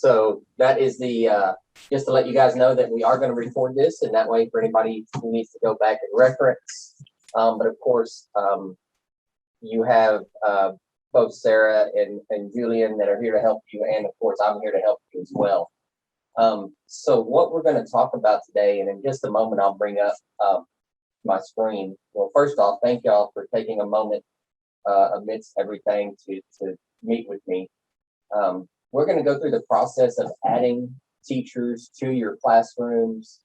So that is the, just to let you guys know that we are going to record this, and that way for anybody who needs to go back and reference. But of course, you have both Sarah and Julian that are here to help you, and of course I'm here to help you as well. So what we're going to talk about today, and in just a moment I'll bring up my screen. Well, first off, thank y'all for taking a moment amidst everything to meet with me. We're going to go through the process of adding teachers to your classrooms.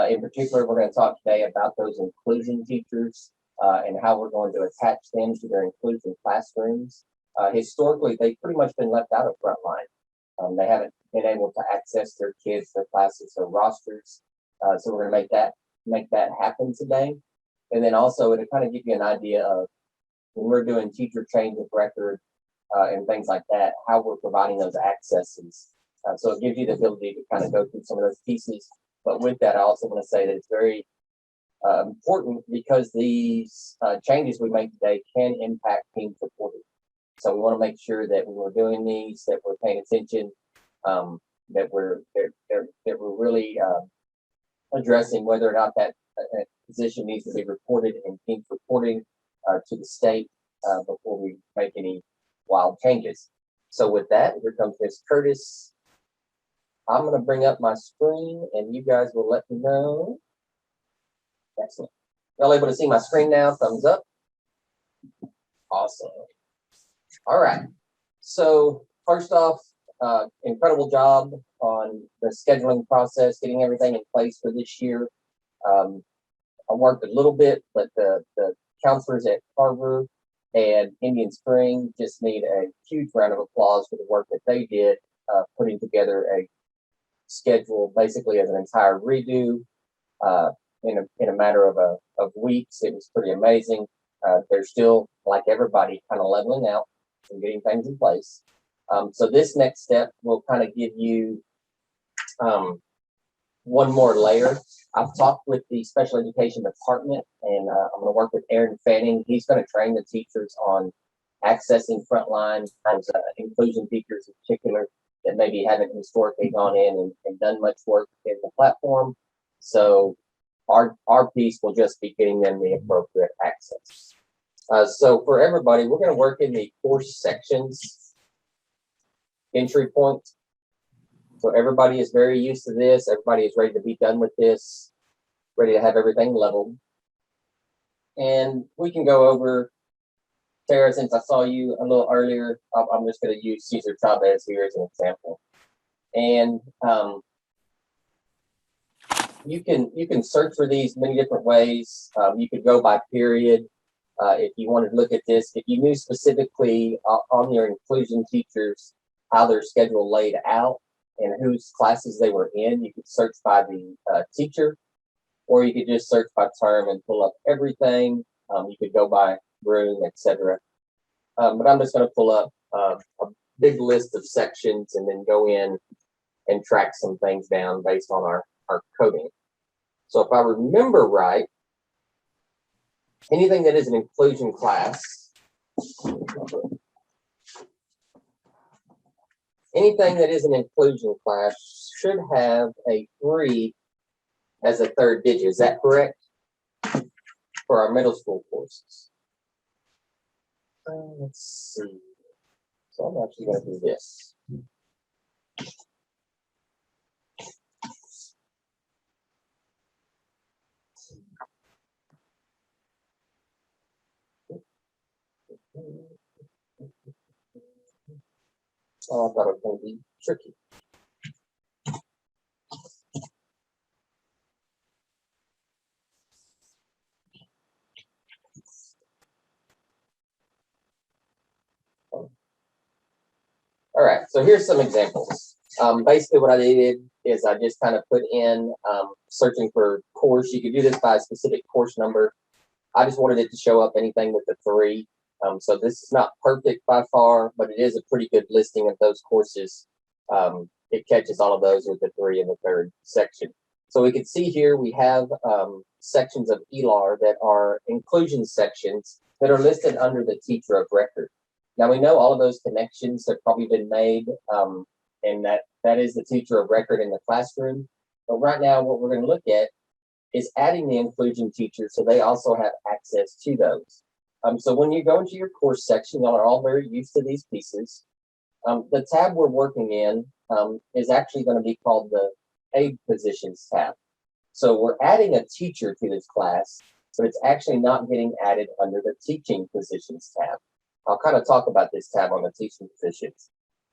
In particular, we're going to talk today about those inclusion teachers and how we're going to attach them to their inclusion classrooms. Historically, they've pretty much been left out of Frontline. They haven't been able to access their kids, their classes, their rosters. So we're going to make that happen today. And then also it'll kind of give you an idea of when we're doing teacher change of record and things like that, how we're providing those accesses. So it gives you the ability to kind of go through some of those pieces. But with that, I also want to say that it's very important because these changes we make today can impact team reporting. So we want to make sure that when we're doing these, that we're paying attention, that we're really addressing whether or not that position needs to be reported in team reporting to the state before we make any wild changes. So with that, here comes Ms. Curtis. I'm going to bring up my screen and you guys will let me know. Excellent. Y'all able to see my screen now? Thumbs up. Awesome. All right. So first off, incredible job on the scheduling process, getting everything in place for this year. I worked a little bit, but the counselors at Carver and Indian Spring just need a huge round of applause for the work that they did, putting together a schedule basically as an entire redo in a matter of weeks. It was pretty amazing. They're still, like everybody, kind of leveling out and getting things in place. So this next step will kind of give you one more layer. I've talked with the special education department, and I'm going to work with Aaron Fanning. He's going to train the teachers on accessing Frontline, those inclusion teachers in particular that maybe haven't historically gone in and done much work in the platform. So our piece will just be getting them the appropriate access. So for everybody, we're going to work in the course sections entry point. So everybody is very used to this. Everybody is ready to be done with this, ready to have everything leveled. And we can go over, Sarah, since I saw you a little earlier, I'm just going to use Cesar Chavez here as an example. And you can search for these many different ways. You could go by period. If you wanted to look at this, if you knew specifically on your inclusion teachers how their schedule laid out and whose classes they were in, you could search by the teacher, or you could just search by term and pull up everything. You could go by room, etc. But I'm just going to pull up a big list of sections and then go in and track some things down based on our coding. So if I remember right, anything that is an inclusion class, anything that is an inclusion class should have a 3 as a third digit. Is that correct? For our middle school courses. Let's see. So I'm actually going to do this. Oh, I thought it was going to be tricky. All right, so here's some examples. Basically what I did is I just kind of put in searching for course. You could do this by a specific course number. I just wanted it to show up anything with the 3. So this is not perfect by far, but it is a pretty good listing of those courses. It catches all of those with the 3 in the third section. So we can see here we have sections of ELAR that are inclusion sections that are listed under the teacher of record. Now we know all of those connections have probably been made and that is the teacher of record in the classroom. But right now, what we're going to look at is adding the inclusion teacher so they also have access to those. So when you go into your course section, y'all are all very used to these pieces. The tab we're working in is actually going to be called the aid positions tab. So we're adding a teacher to this class, but it's actually not getting added under the teaching positions tab. I'll kind of talk about this tab on the teaching positions.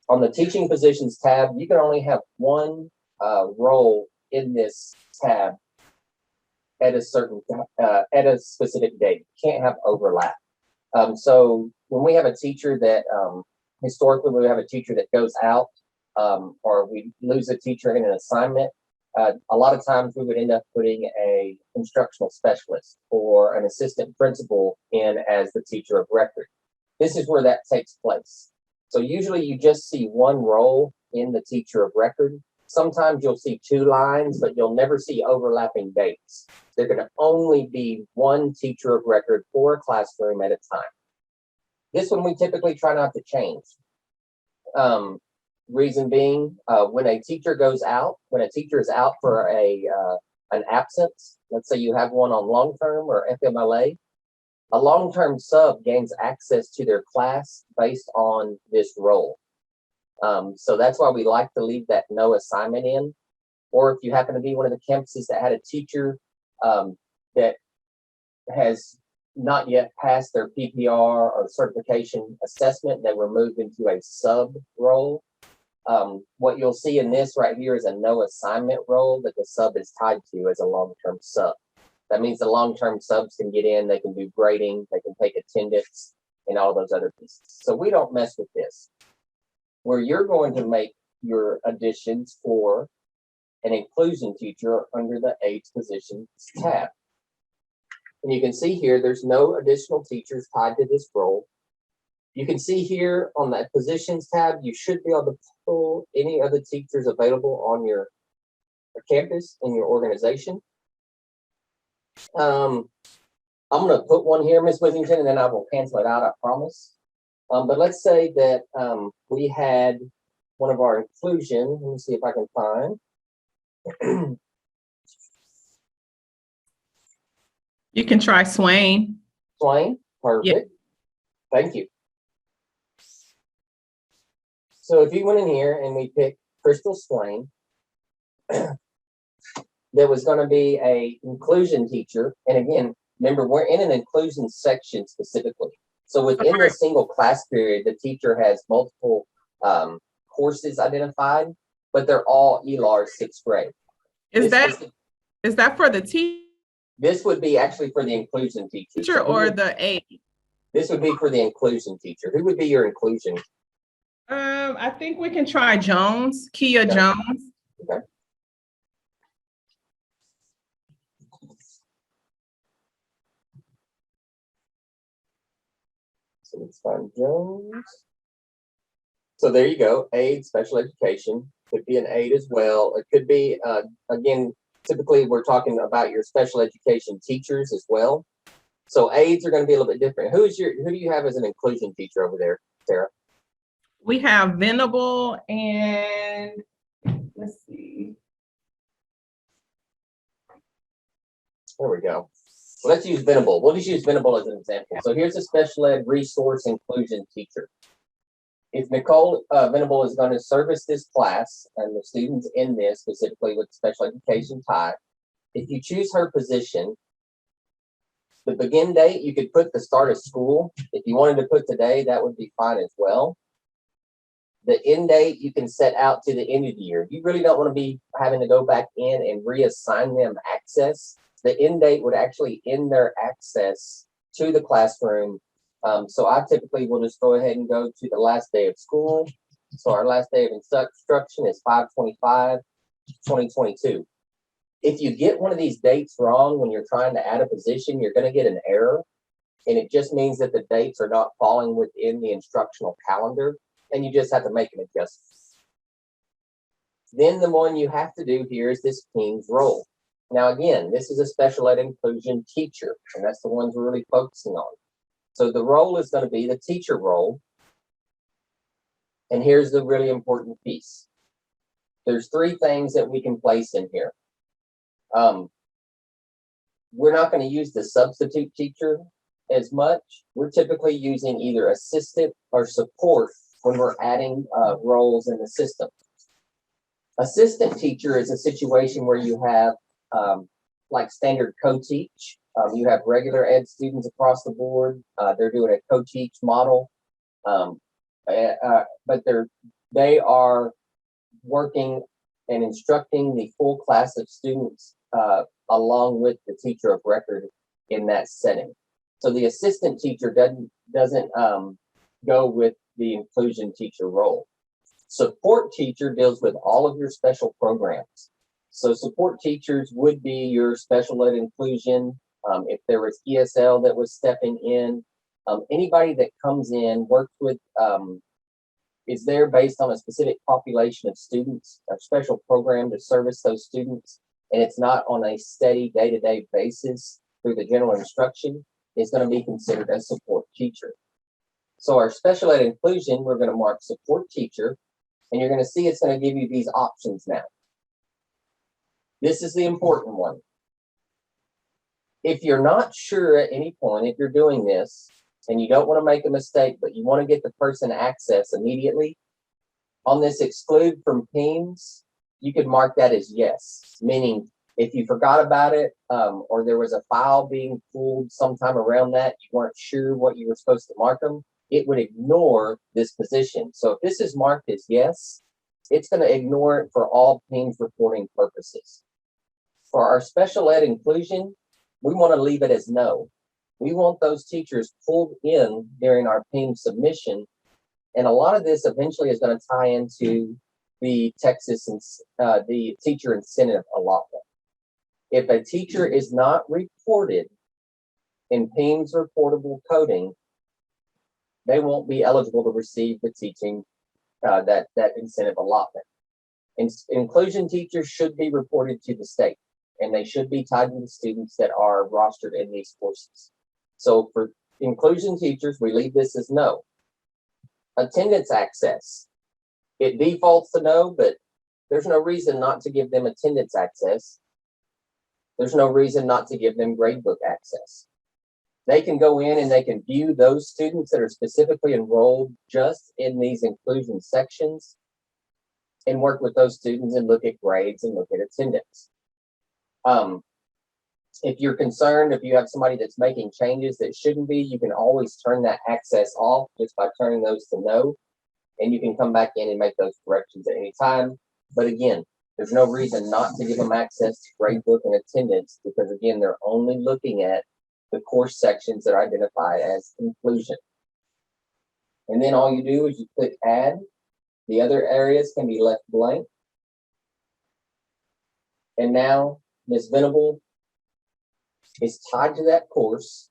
On the teaching positions tab, you can only have one role in this tab at a certain at a specific date. You can't have overlap. So when we have a teacher that historically we have a teacher that goes out, or we lose a teacher in an assignment, a lot of times we would end up putting a instructional specialist or an assistant principal in as the teacher of record. This is where that takes place. So usually you just see one role in the teacher of record. Sometimes you'll see two lines, but you'll never see overlapping dates. There can only be one teacher of record for a classroom at a time. This one we typically try not to change. Reason being, when a teacher goes out, when a teacher is out for an absence, let's say you have one on long-term or FMLA, a long-term sub gains access to their class based on this role. So that's why we like to leave that no assignment in. Or if you happen to be one of the campuses that had a teacher that has not yet passed their PPR or certification assessment, they were moved into a sub role. What you'll see in this right here is a no assignment role that the sub is tied to as a long-term sub. That means the long-term subs can get in, they can do grading, they can take attendance, and all those other pieces. So we don't mess with this. Where you're going to make your additions for an inclusion teacher under the aids positions tab. And you can see here, there's no additional teachers tied to this role. You can see here on the positions tab, you should be able to pull any other teachers available on your campus in your organization. I'm going to put one here, Ms. Withington, and then I will cancel it out, I promise. But let's say that we had one of our inclusion. Let me see if I can find. You can try Swain. Swain, perfect. Yeah. Thank you. So if you went in here and we picked Crystal Swain, there was going to be a inclusion teacher. And again, remember, we're in an inclusion section specifically. So within the single class period, the teacher has multiple courses identified, but they're all ELAR 6th grade. Is that for the teacher? This would be actually for the inclusion teacher. Teacher or the aide? This would be for the inclusion teacher. Who would be your inclusion? I think we can try Jones, Kia Jones. Okay. So let's find Jones. So there you go, aid, special education. Could be an aid as well. It could be, again, typically we're talking about your special education teachers as well. So aides are going to be a little bit different. Who do you have as an inclusion teacher over there, Sarah? We have Venable and let's see. There we go. Well, let's use Venable. We'll just use Venable as an example. So here's a special ed resource inclusion teacher. If Nicole Venable is going to service this class and the students in this, specifically with special education type, if you choose her position, the begin date, you could put the start of school. If you wanted to put today, that would be fine as well. The end date, you can set out to the end of the year. You really don't want to be having to go back in and reassign them access. The end date would actually end their access to the classroom. So I typically will just go ahead and go to the last day of school. So our last day of instruction is 5/25/2022. If you get one of these dates wrong when you're trying to add a position, you're going to get an error. And it just means that the dates are not falling within the instructional calendar, and you just have to make an adjustment. Then the one you have to do here is this team's role. Now, again, this is a special ed inclusion teacher, and that's the ones we're really focusing on. So the role is going to be the teacher role. And here's the really important piece. there's three things that we can place in here. We're not going to use the substitute teacher as much. We're typically using either assistant or support when we're adding roles in the system. Assistant teacher is a situation where you have like standard co-teach. You have regular ed students across the board. They're doing a co-teach model, but they are working and instructing the full class of students along with the teacher of record in that setting. So the assistant teacher doesn't go with the inclusion teacher role. Support teacher deals with all of your special programs. So support teachers would be your special ed inclusion. If there was ESL that was stepping in, anybody that comes in, works with, is there based on a specific population of students, a special program to service those students, and it's not on a steady day-to-day basis through the general instruction, is going to be considered a support teacher. So our special ed inclusion, we're going to mark support teacher, and you're going to see it's going to give you these options now. This is the important one. If you're not sure at any point, if you're doing this and you don't want to make a mistake, but you want to get the person access immediately, on this exclude from teams, you could mark that as yes, meaning if you forgot about it, or there was a file being pulled sometime around that, you weren't sure what you were supposed to mark them, it would ignore this position. So if this is marked as yes, it's going to ignore it for all teams reporting purposes. For our special ed inclusion, we want to leave it as no. We want those teachers pulled in during our team submission. And a lot of this eventually is going to tie into the Texas and the teacher incentive allotment. If a teacher is not reported in PEIMS reportable coding, they won't be eligible to receive the teaching, that incentive allotment. Inclusion teachers should be reported to the state, and they should be tied to the students that are rostered in these courses. So for inclusion teachers, we leave this as no. Attendance access, it defaults to no, but there's no reason not to give them attendance access. There's no reason not to give them gradebook access. They can go in and they can view those students that are specifically enrolled just in these inclusion sections and work with those students and look at grades and look at attendance. If you're concerned, if you have somebody that's making changes that shouldn't be, you can always turn that access off just by turning those to no, and you can come back in and make those corrections at any time. But again, there's no reason not to give them access to gradebook and attendance, because again, they're only looking at the course sections that are identified as inclusion. And then all you do is you click add. The other areas can be left blank. And now Ms. Venable is tied to that course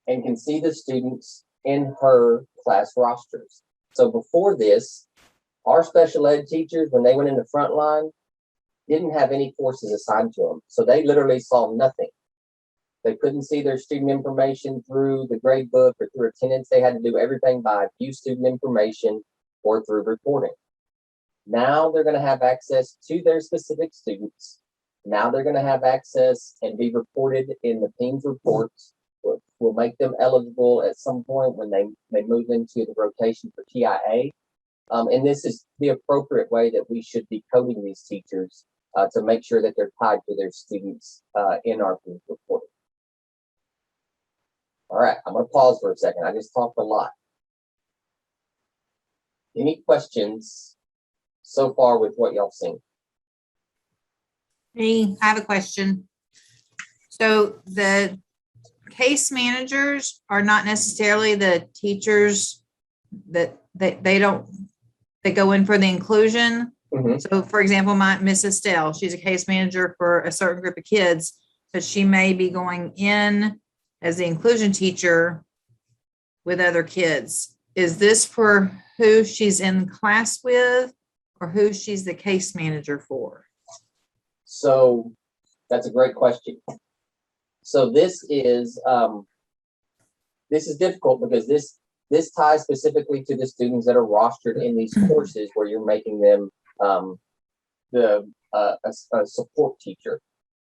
and can see the students in her class rosters. So before this, our special ed teachers, when they went into frontline, didn't have any courses assigned to them. So they literally saw nothing. They couldn't see their student information through the grade book or through attendance. They had to do everything by view student information or through reporting. Now they're going to have access to their specific students. Now they're going to have access and be reported in the PEIMS reports. We'll make them eligible at some point when they move into the rotation for TIA. And this is the appropriate way that we should be coding these teachers to make sure that they're tied to their students in our PEIMS reporting. All right, I'm going to pause for a second. I just talked a lot. Any questions so far with what y'all seen? Me, I have a question. So the case managers are not necessarily the teachers that they go in for the inclusion. Mm-hmm. So for example, my Miss Estelle, she's a case manager for a certain group of kids, but she may be going in as the inclusion teacher with other kids. Is this for who she's in class with or who she's the case manager for? So that's a great question. So this is difficult because this this ties specifically to the students that are rostered in these courses where you're making them a support teacher.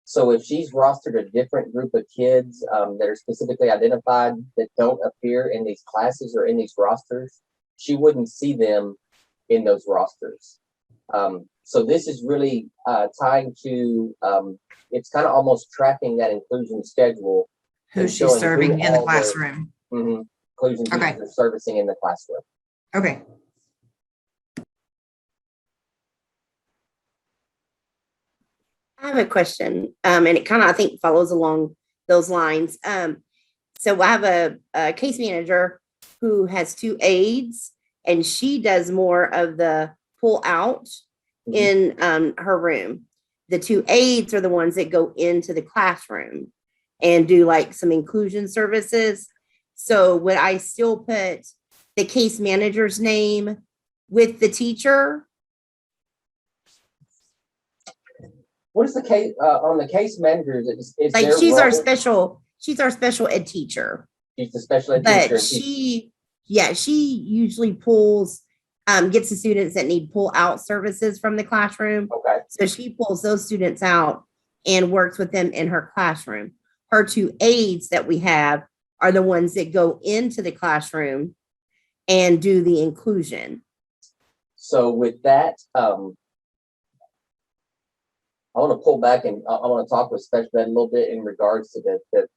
So if she's rostered a different group of kids that are specifically identified that don't appear in these classes or in these rosters, she wouldn't see them in those rosters. So this is really tying to, it's kind of almost tracking that inclusion schedule. Who and she's showing who serving in the all classroom. Inclusion Okay. teachers are servicing in the classroom. Okay. I have a question, and it kind of, I think, follows along those lines. So I have a case manager who has 2 aides, and she does more of the pull out Mhm. in her room. The 2 aides are the ones that go into the classroom and do like some inclusion services. So would I still put the case manager's name with the teacher? What is the case on the case managers? Is Like their she's our role- special ed teacher. She's the special ed teacher. But she usually pulls, gets the students that need pull out services from the classroom. Okay. So she pulls those students out and works with them in her classroom. Her 2 aides that we have are the ones that go into the classroom and do the inclusion. So with that, I want to pull back and I want to talk with special ed a little bit in regards to the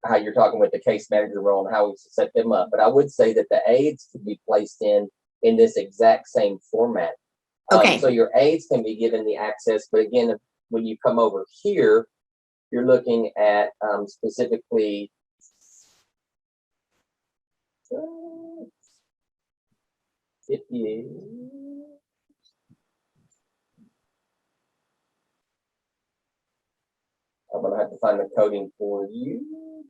how you're talking with the case manager role and how we set them up. But I would say that the aides could be placed in this exact same format. Okay. So your aides can be given the access, but again, when you come over here, you're looking at specifically. It is. I'm gonna have to find the coding for you.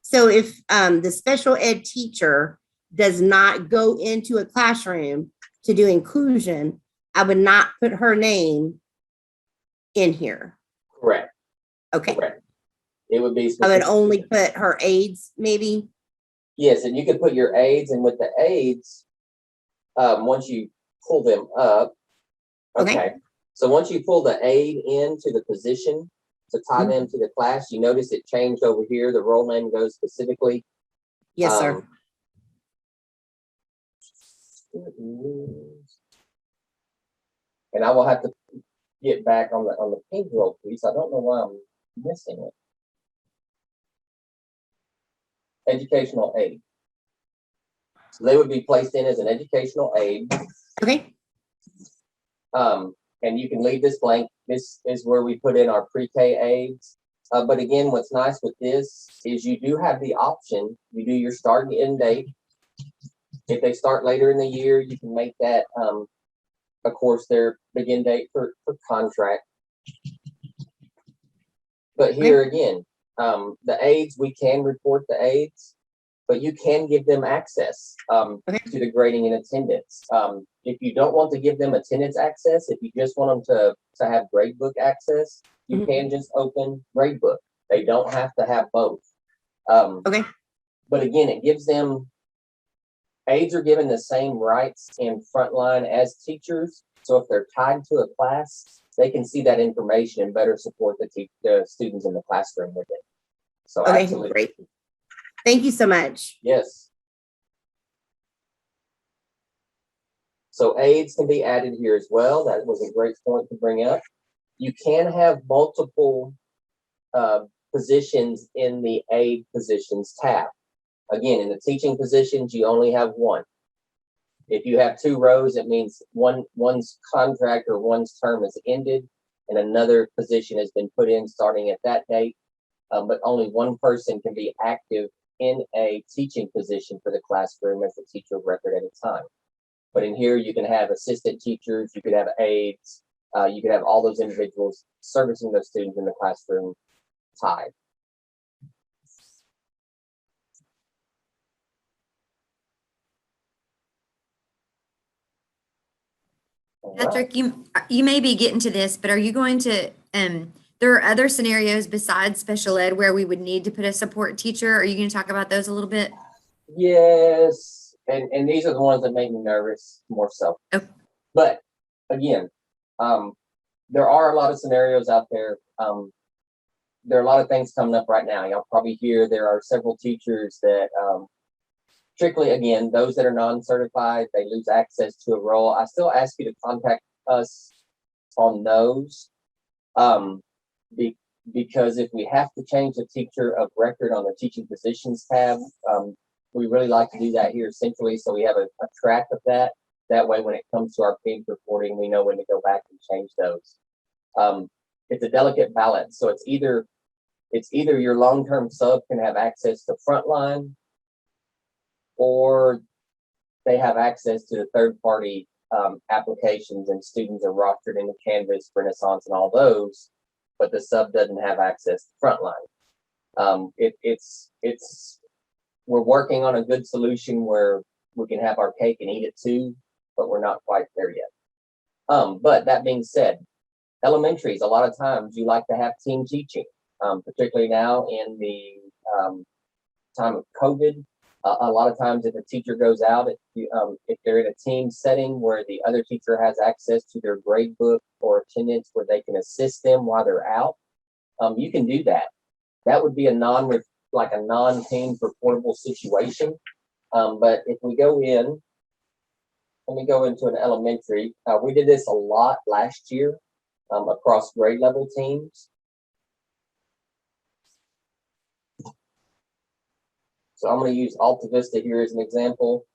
So if the special ed teacher does not go into a classroom to do inclusion, I would not put her name in here. Correct. Okay. Correct. It would be. I would specific- only put her aides, maybe. Yes, and you could put your aides, and with the aides, once you pull them up. Okay. Okay. So once you pull the aide into the position to tie them to the class, you notice it changed over here. The role name goes specifically. Yes, sir. And I will have to get back on the pink roll piece. I don't know why I'm missing it. Educational aid. So they would be placed in as an educational aid. Okay. And you can leave this blank. This is where we put in our pre-K aides. But again, what's nice with this is you do have the option. You do your start and end date. If they start later in the year, you can make that, of course, their begin date for contract. But here again, the aides, we can report the aides, but you can give them access to the grading and attendance. If you don't want to give them attendance access, if you just want them to have gradebook access, you can just open gradebook. They don't have to have both. Okay. But again, it gives them, aides are given the same rights in frontline as teachers. So if they're tied to a class, they can see that information and better support the students in the classroom with it. So Okay, absolutely. great. Thank you so much. Yes. So aides can be added here as well. That was a great point to bring up. You can have multiple positions in the aide positions tab. Again, in the teaching positions, you only have one. If you have 2 rows, it means one's contract or one's term is ended and another position has been put in starting at that date. But only one person can be active in a teaching position for the classroom as the teacher of record at a time. But in here, you can have assistant teachers, you could have aides, you could have all those individuals servicing those students in the classroom tied. All right. Patrick, you may be getting to this, but are you going to there are other scenarios besides special ed where we would need to put a support teacher. Are you going to talk about those a little bit? Yes, and these are the ones that make me nervous more so. Okay. But again, there are a lot of scenarios out there. There are a lot of things coming up right now. Y'all probably hear there are several teachers that, strictly again, those that are non-certified, they lose access to a role. I still ask you to contact us on those. Because if we have to change the teacher of record on the teaching positions tab, we really like to do that here centrally, so we have a track of that. That way, when it comes to our PIMS reporting, we know when to go back and change those. It's a delicate balance, so it's either your long-term sub can have access to frontline, or they have access to the third-party applications, and students are rostered into Canvas, Renaissance, and all those, but the sub doesn't have access to frontline. We're working on a good solution where we can have our cake and eat it too, but we're not quite there yet. But that being said, elementaries, a lot of times you like to have team teaching, particularly now in the time of COVID. A lot of times if a teacher goes out, if they're in a team setting where the other teacher has access to their grade book or attendance where they can assist them while they're out, you can do that. That would be a non-team reportable situation. But if we go in, let me go into an elementary. We did this a lot last year across grade level teams. So I'm going to use Alta Vista here as an example.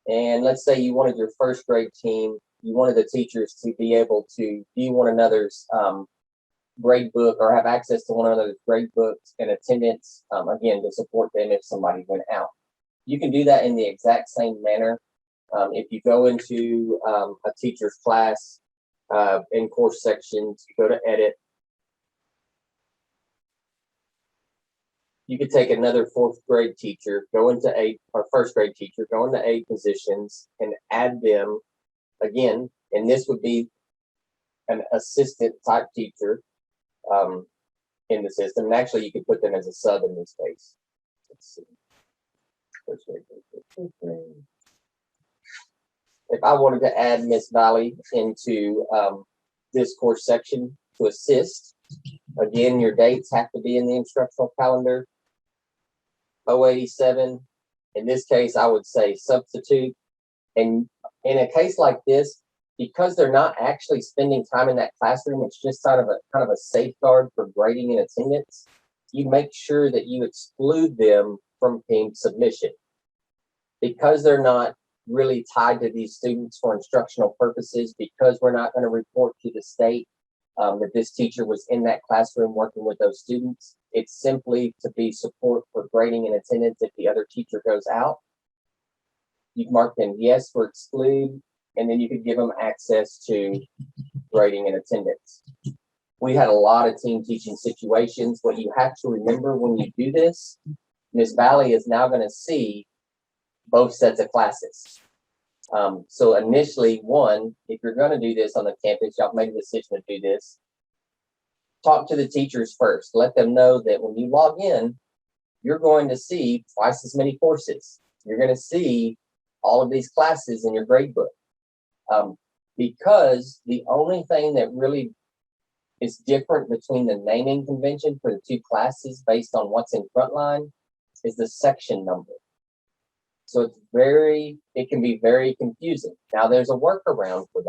And let's say you wanted your first grade team, you wanted the teachers to be able to view one another's grade book or have access to one another's grade books and attendance, again, to support them if somebody went out. You can do that in the exact same manner. If you go into a teacher's class in course sections, you go to edit. You could take another fourth grade teacher, go into first grade teacher, go into aid positions and add them again. And this would be an assistant type teacher in the system. And actually you could put them as a sub in this case. Let's see. First grade. If I wanted to add Miss Valley into this course section to assist, again, your dates have to be in the instructional calendar. 087. In this case, I would say substitute. And in a case like this, because they're not actually spending time in that classroom, it's just kind of a safeguard for grading and attendance. You make sure that you exclude them from PIM submission. Because they're not really tied to these students for instructional purposes, because we're not going to report to the state that this teacher was in that classroom working with those students. It's simply to be support for grading and attendance if the other teacher goes out. You mark them yes for exclude, and then you could give them access to grading and attendance. We had a lot of team teaching situations. What you have to remember when you do this, Miss Valley is now going to see both sets of classes. So initially, one, if you're going to do this on the campus, y'all made a decision to do this, talk to the teachers first. Let them know that when you log in, you're going to see twice as many courses. You're going to see all of these classes in your grade book. Because the only thing that really is different between the naming convention for the two classes based on what's in Frontline is the section number. So it can be very confusing. Now there's a workaround for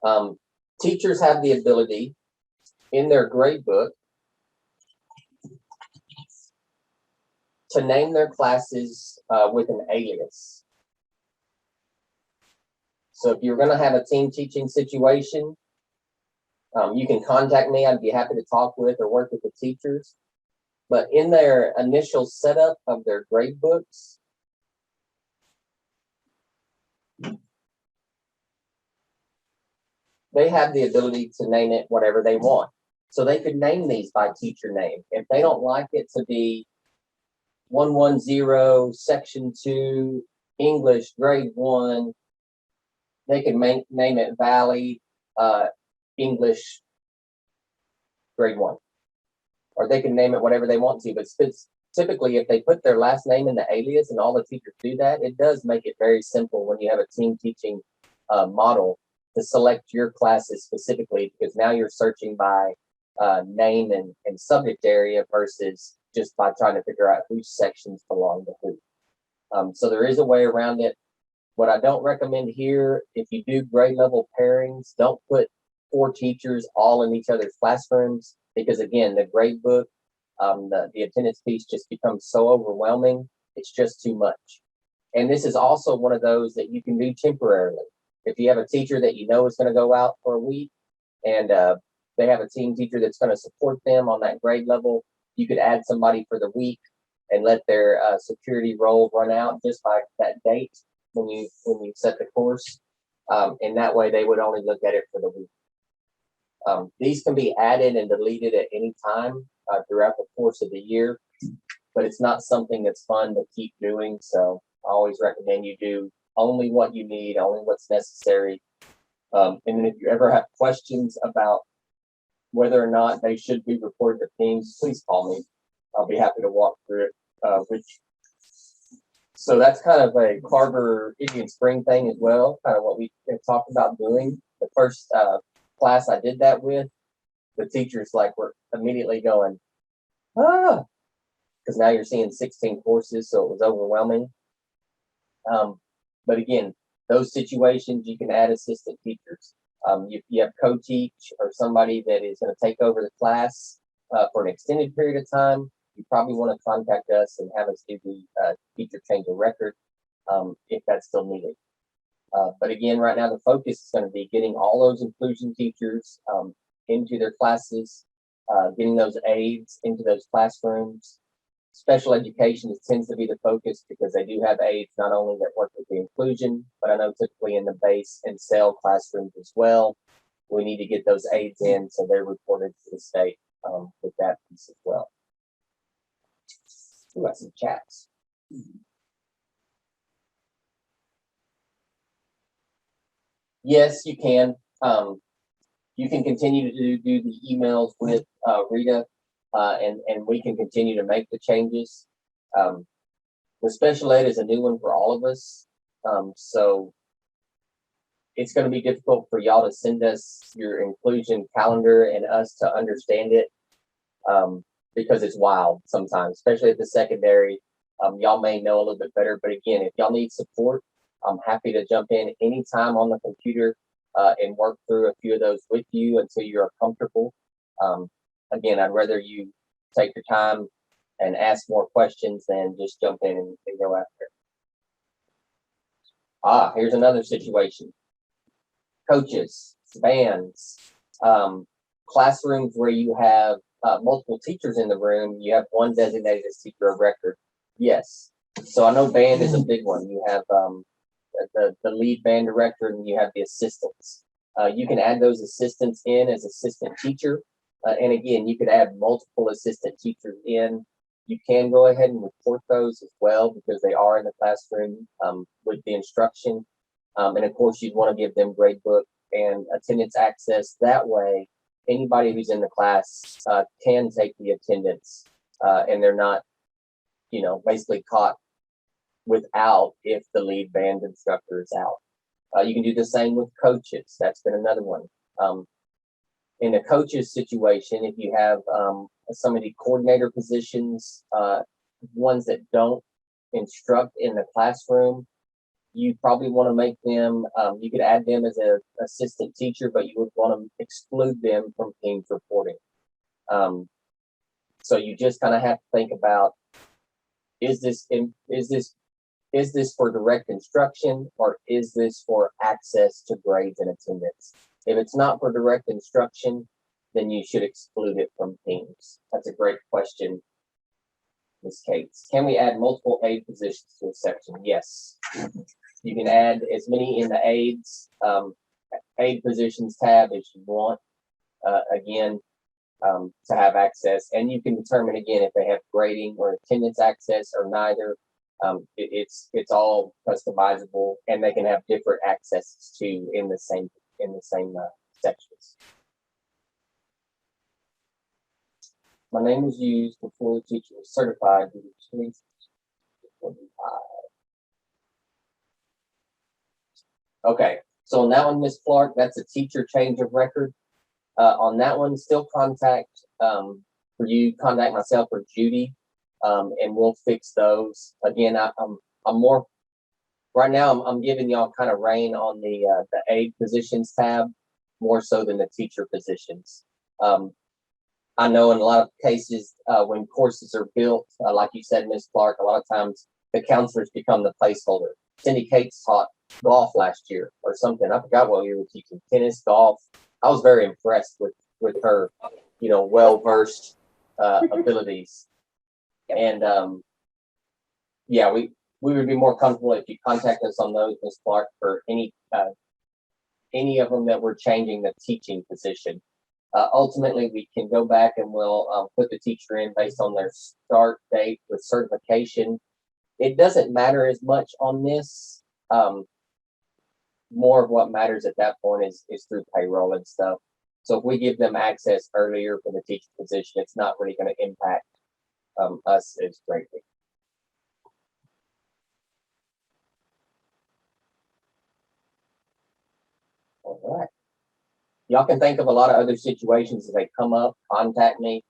that. Teachers have the ability in their grade book to name their classes with an alias. So if you're going to have a team teaching situation, you can contact me. I'd be happy to talk with or work with the teachers. But in their initial setup of their grade books, they have the ability to name it whatever they want. So they could name these by teacher name. If they don't like it to be 110 section 2 English grade 1, they can name it Valley English grade 1. Or they can name it whatever they want to, but typically if they put their last name in the alias and all the teachers do that, it does make it very simple when you have a team teaching model to select your classes specifically, because now you're searching by name and subject area versus just by trying to figure out whose sections belong to who. So there is a way around it. What I don't recommend here, if you do grade level pairings, don't put 4 teachers all in each other's classrooms, because again, the grade book, the attendance piece just becomes so overwhelming. It's just too much. And this is also one of those that you can do temporarily. If you have a teacher that you know is going to go out for a week and they have a team teacher that's going to support them on that grade level, you could add somebody for the week and let their security role run out just by that date when you set the course. And that way they would only look at it for the week. These can be added and deleted at any time throughout the course of the year, but it's not something that's fun to keep doing. So I always recommend you do only what you need, only what's necessary. And then if you ever have questions about whether or not they should be reported to teams, please call me. I'll be happy to walk through it with you. So that's kind of a Carver Indian Spring thing as well, kind of what we talked about doing. The first class I did that with, the teachers were immediately going, because now you're seeing 16 courses, so it was overwhelming. But again, those situations, you can add assistant teachers. You have co-teach or somebody that is going to take over the class for an extended period of time. You probably want to contact us and have us do the teacher change of record if that's still needed. But again, right now the focus is going to be getting all those inclusion teachers into their classes, getting those aides into those classrooms. Special education tends to be the focus because they do have aides not only that work with the inclusion, but I know typically in the base and cell classrooms as well. We need to get those aides in so they're reported to the state with that piece as well. We got some chats. Yes, you can. You can continue to do the emails with Rita, and we can continue to make the changes. The special ed is a new one for all of us, so it's going to be difficult for y'all to send us your inclusion calendar and us to understand it because it's wild sometimes, especially at the secondary. Y'all may know a little bit better, but again, if y'all need support, I'm happy to jump in anytime on the computer and work through a few of those with you until you're comfortable. Again, I'd rather you take your time and ask more questions than just jump in and go after it. Here's another situation. Coaches, bands, classrooms where you have multiple teachers in the room, you have one designated as teacher of record. Yes. So I know band is a big one. You have the lead band director and you have the assistants. You can add those assistants in as assistant teacher. And again, you could add multiple assistant teachers in. You can go ahead and report those as well because they are in the classroom with the instruction. And of course, you'd want to give them grade book and attendance access. That way, anybody who's in the class can take the attendance and they're not, basically caught without if the lead band instructor is out. You can do the same with coaches. That's been another one. In a coach's situation, if you have some of the coordinator positions, ones that don't instruct in the classroom, you probably want to make them, you could add them as an assistant teacher, but you would want to exclude them from teams reporting. So you just kind of have to think about, is this for direct instruction or is this for access to grades and attendance? If it's not for direct instruction, then you should exclude it from teams. That's a great question, Ms. Cates. Can we add multiple aid positions to a section? Yes. You can add as many in the aids, aid positions tab as you want, again, to have access. And you can determine, again, if they have grading or attendance access or neither. It's all customizable and they can have different accesses to in the same sections. My name was used before the teacher was certified. Due to change. Okay, so on that one, Ms. Clark, that's a teacher change of record. On that one, still contact, for you, contact myself or Judy, and we'll fix those. Again, I'm more, right now, I'm giving y'all kind of rein on the aid positions tab, more so than the teacher positions. I know in a lot of cases, when courses are built, like you said, Ms. Clark, a lot of times the counselors become the placeholder. Cindy Cates taught golf last year or something. I forgot what you were teaching, tennis, golf. I was very impressed with her, well-versed abilities. And yeah, we would be more comfortable if you contact us on those, Ms. Clark, for any of them that we're changing the teaching position. Ultimately, we can go back and we'll put the teacher in based on their start date with certification. It doesn't matter as much on this. More of what matters at that point is through payroll and stuff. So if we give them access earlier for the teacher position, it's not really going to impact us as greatly. All right. Y'all can think of a lot of other situations as they come up, contact me,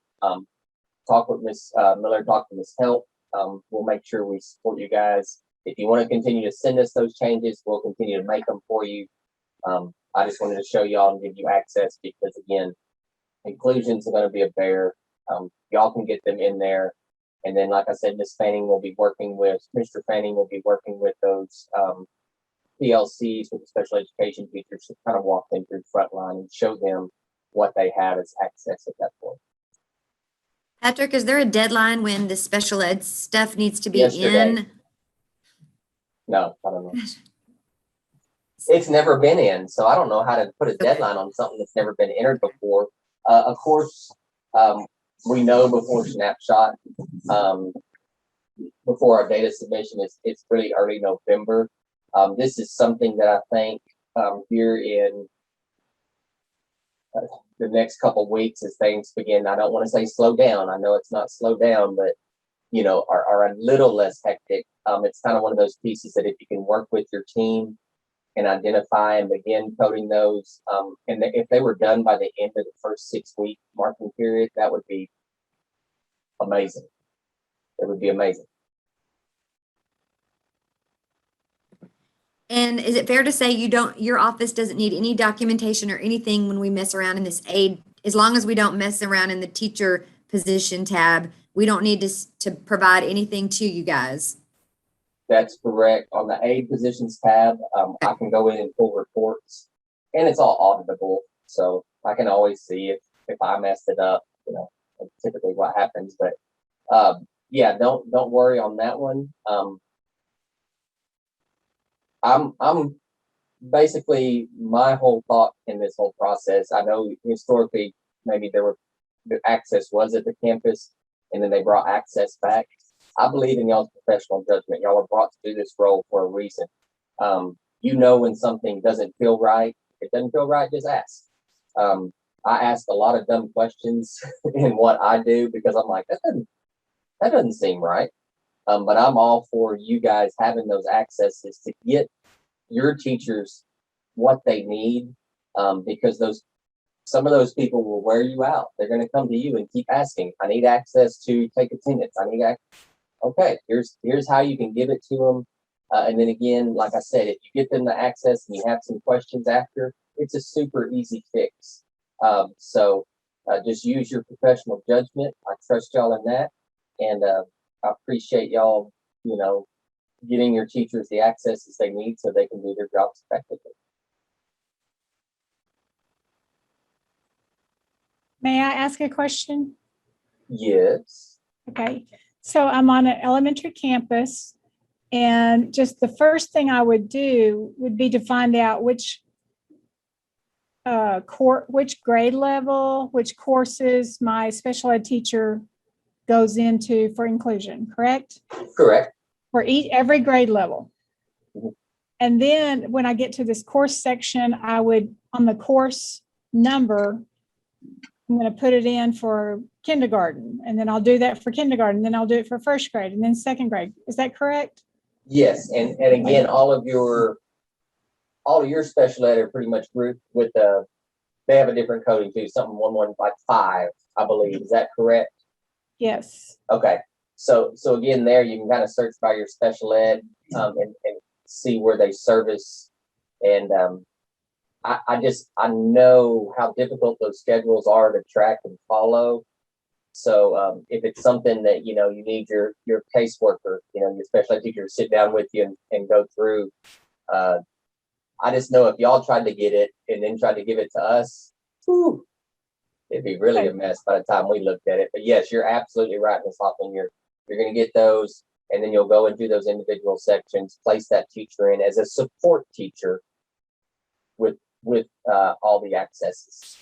talk with Ms. Miller, talk to Ms. Help. We'll make sure we support you guys. If you want to continue to send us those changes, we'll continue to make them for you. I just wanted to show y'all and give you access because, again, inclusions are going to be a bear. Y'all can get them in there. And then, like I said, Ms. Fanning will be working with, Mr. Fanning will be working with those PLCs with the special education teachers to kind of walk them through frontline and show them what they have as access at that point. Patrick, is there a deadline when the special ed stuff needs to be Yesterday. in? No, I don't know. It's never been in, so I don't know how to put a deadline on something that's never been entered before. Of course, we know before Snapshot, before our data submission, it's really early November. This is something that I think here in the next couple of weeks as things begin, I don't want to say slow down. I know it's not slow down, but are a little less hectic. It's kind of one of those pieces that if you can work with your team and identify and begin coding those, and if they were done by the end of the first 6-week marking period, that would be amazing. It would be amazing. And is it fair to say your office doesn't need any documentation or anything when we mess around in this aid, as long as we don't mess around in the teacher position tab, we don't need to provide anything to you guys? That's correct. On the aid positions tab, I can go in and pull reports, and it's all auditable. So I can always see if I messed it up, typically what happens. But yeah, don't worry on that one. I'm basically, my whole thought in this whole process, I know historically maybe the access was at the campus and then they brought access back. I believe in y'all's professional judgment. Y'all are brought to do this role for a reason. When something doesn't feel right, if it doesn't feel right, just ask. I ask a lot of dumb questions in what I do because I'm like, that doesn't seem right. But I'm all for you guys having those accesses to get your teachers what they need, because some of those people will wear you out. They're going to come to you and keep asking, I need access to take attendance. Okay, here's how you can give it to them. And then again, like I said, if you get them the access and you have some questions after, it's a super easy fix. So just use your professional judgment. I trust y'all in that. And I appreciate y'all, getting your teachers the accesses they need so they can do their jobs effectively. May I ask a question? Yes. Okay, so I'm on an elementary campus, and just the first thing I would do would be to find out which grade level, which courses my special ed teacher goes into for inclusion, correct? Correct. For every grade level. Mhm. And then when I get to this course section, I would, on the course number, I'm going to put it in for kindergarten, and then I'll do that for kindergarten, then I'll do it for first grade and then second grade. Is that correct? Yes, and again, all of your special ed are pretty much grouped with they have a different coding too, something 115, I believe. Is that correct? Yes. Okay, so again, there you can kind of search by your special ed, and see where they service. And, I know how difficult those schedules are to track and follow. So, if it's something that, you need your caseworker, your special ed teacher to sit down with you and go through, I just know if y'all tried to get it and then tried to give it to us, whew, it'd be really a mess by the time we looked at it. But yes, you're absolutely right, Ms. Hoffman. You're gonna get those, and then you'll go and do those individual sections, place that teacher in as a support teacher with all the accesses.